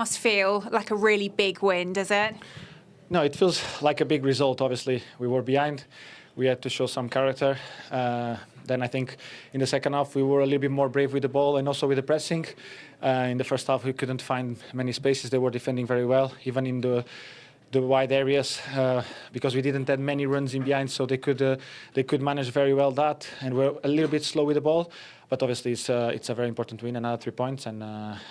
must feel like a really big win, does it? No, it feels like a big result. Obviously, we were behind. We had to show some character. Then I think in the second half we were a little bit more brave with the ball and also with the pressing. In the first half we couldn't find many spaces. They were defending very well, even in the wide areas, because we didn't have many runs in behind, so they could manage very well that, and we're a little bit slow with the ball. But obviously it's a very important win, another 3 points, and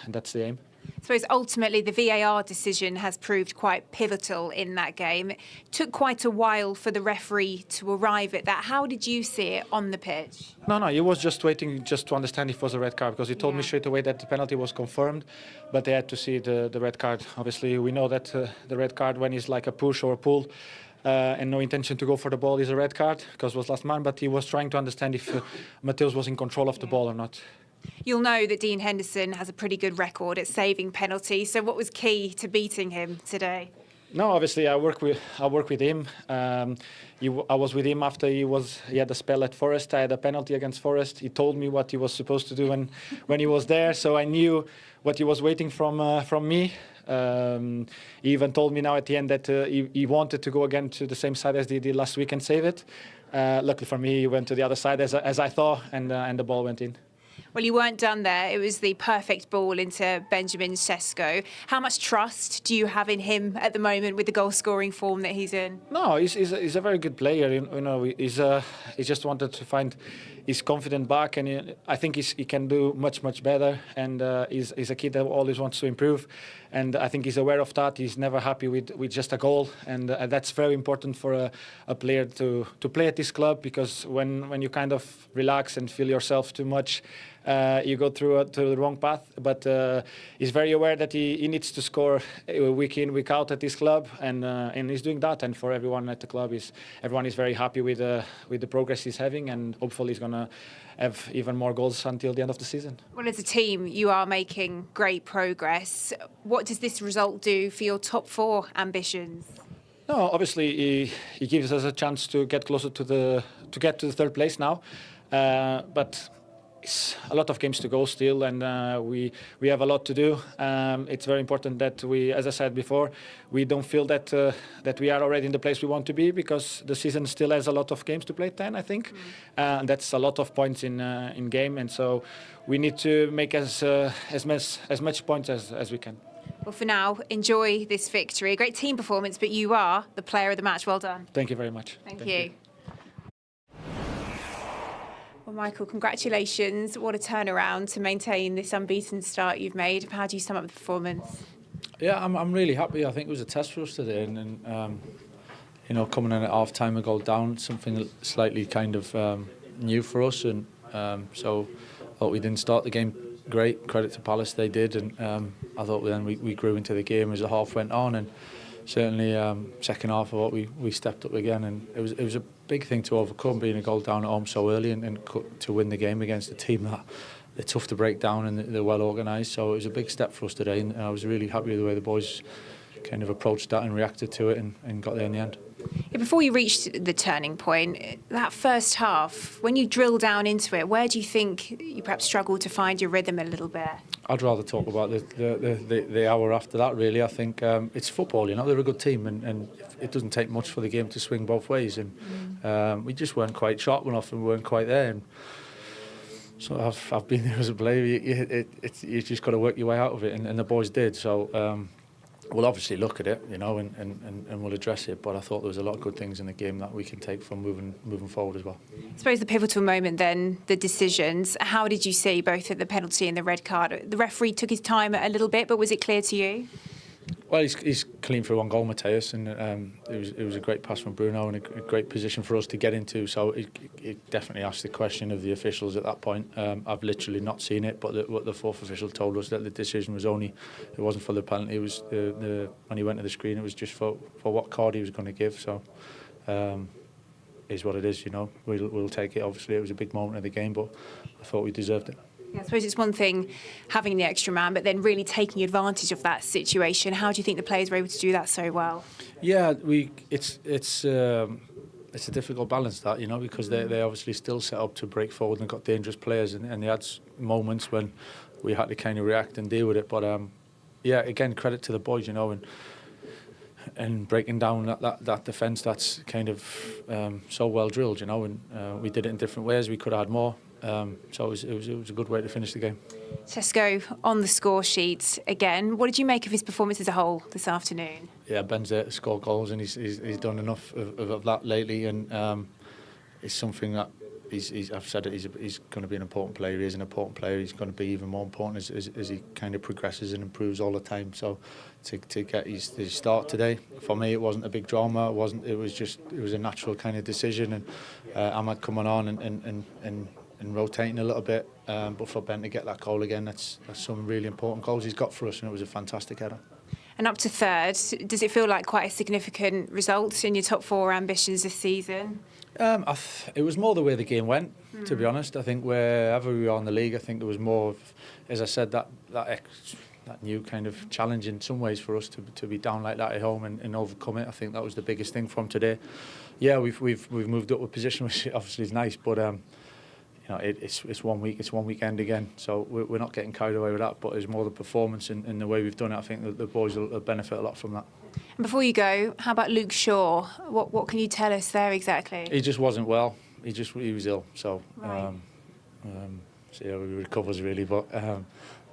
that's the aim. I suppose ultimately the VAR decision has proved quite pivotal in that game. It took quite a while for the referee to arrive at that. How did you see it on the pitch? No, he was just waiting just to understand if it was a red card, because he told me straight away that the penalty was confirmed, but they had to see the red card. Obviously, we know that the red card, when it's like a push or a pull and no intention to go for the ball, is a red card, because it was last man, but he was trying to understand if Mateus was in control of the ball or not. You'll know that Dean Henderson has a pretty good record at saving penalties, so what was key to beating him today? No, obviously I work with him. I was with him after he had a spell at Forest. I had a penalty against Forest. He told me what he was supposed to do when he was there, so I knew what he was waiting from me. He even told me now at the end that he wanted to go again to the same side as he did last week and save it. Luckily for me, he went to the other side as I thought, and the ball went in. Well, you weren't done there. It was the perfect ball into Benjamin Sesko. How much trust do you have in him at the moment with the goal-scoring form that he's in? No, he's a very good player. You know, he just wanted to find his confidence back, and I think he can do much better. And he's a kid that always wants to improve, and I think he's aware of that. He's never happy with just a goal, and that's very important for a player to play at this club, because when you kind of relax and feel yourself too much, you go through the wrong path. But he's very aware that he needs to score week in, week out at this club, and he's doing that. And for everyone at the club, everyone is very happy with the progress he's having, and hopefully he's going to have even more goals until the end of the season. Well, as a team, you are making great progress. What does this result do for your top 4 ambitions? No, obviously he gives us a chance to get closer to the third place now, but it's a lot of games to go still, and we have a lot to do. It's very important that we, as I said before, we don't feel that we are already in the place we want to be, because the season still has a lot of games to play, 10 I think, and that's a lot of points in game, and so we need to make as much points as we can. Well, for now, enjoy this victory. A great team performance, but you are the player of the match. Well done. Thank you very much. Thank you. Well, Michael, congratulations. What a turnaround to maintain this unbeaten start you've made. How do you sum up the performance? Yeah, I'm really happy. I think it was a test for us today, and you know, coming in at half time and go down, something slightly kind of new for us, and so I thought we didn't start the game great. Credit to Palace, they did, and I thought then we grew into the game as the half went on, and certainly second half, I thought we stepped up again, and it was a big thing to overcome, being a goal down at home so early, and to win the game against a team that they're tough to break down and they're well organised. So it was a big step for us today, and I was really happy with the way the boys kind of approached that and reacted to it, and got there in the end. Yeah, before you reached the turning point, that first half, when you drill down into it, where do you think you perhaps struggled to find your rhythm a little bit? I'd rather talk about the hour after that, really. I think it's football, you know, they're a good team, and it doesn't take much for the game to swing both ways, and we just weren't quite sharp enough, and we weren't quite there. And so I've been there as a player. You just got to work your way out of it, and the boys did. So we'll obviously look at it, you know, and we'll address it. But I thought there was a lot of good things in the game that we can take from moving forward as well. I suppose the pivotal moment then, the decisions. How did you see both at the penalty and the red card? The referee took his time a little bit, but was it clear to you? Well, he's clean for one goal, Mateus, and it was a great pass from Bruno and a great position for us to get into. So it definitely asked the question of the officials at that point. I've literally not seen it, but what the fourth official told us, that the decision was it wasn't for the penalty. It was when he went to the screen, it was just for what card he was going to give. So is what it is, you know. We'll take it. Obviously, it was a big moment of the game, but I thought we deserved it. Yeah, I suppose it's one thing having the extra man, but then really taking advantage of that situation. How do you think the players were able to do that so well? Yeah, it's a difficult balance, that, you know, because they obviously still set up to break forward and got dangerous players, and they had moments when we had to kind of react and deal with it. But yeah, again, credit to the boys, you know, and breaking down that defence that's kind of so well drilled, you know, and we did it in different ways. We could have had more, so it was a good way to finish the game. Tesco on the score sheet again. What did you make of his performance as a whole this afternoon? Yeah, Ben's there to score goals, and he's done enough of that lately, and it's something that I've said it. He's going to be an important player. He is an important player. He's going to be even more important as he kind of progresses and improves all the time. So to get his start today, for me, it wasn't a big drama. It wasn't. It was a natural kind of decision, and Ahmad coming on and rotating a little bit. But for Ben to get that goal again, that's some really important goals he's got for us, and it was a fantastic header. And up to third, does it feel like quite a significant result in your top 4 ambitions this season? It was more the way the game went, to be honest. I think wherever we were in the league, I think there was more of, as I said, that new kind of challenge in some ways for us to be down like that at home and overcome it. I think that was the biggest thing from today. Yeah, we've moved up a position, which obviously is nice, but you know, it's 1 week, it's one weekend again, so we're not getting carried away with that. But it's more the performance and the way we've done it. I think that the boys will benefit a lot from that. And before you go, how about Luke Shaw? What can you tell us there exactly? He just wasn't well. He was ill. So, Right. so yeah, he recovers really, but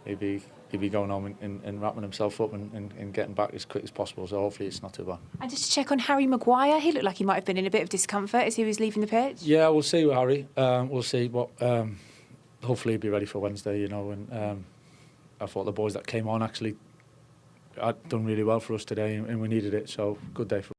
he'll be going home and wrapping himself up and getting back as quick as possible. So hopefully it's not too bad. And just to check on Harry Maguire, he looked like he might have been in a bit of discomfort as he was leaving the pitch. Yeah, we'll see with Harry. We'll see, but hopefully he'll be ready for Wednesday. You know, and I thought the boys that came on actually had done really well for us today, and we needed it. So good day for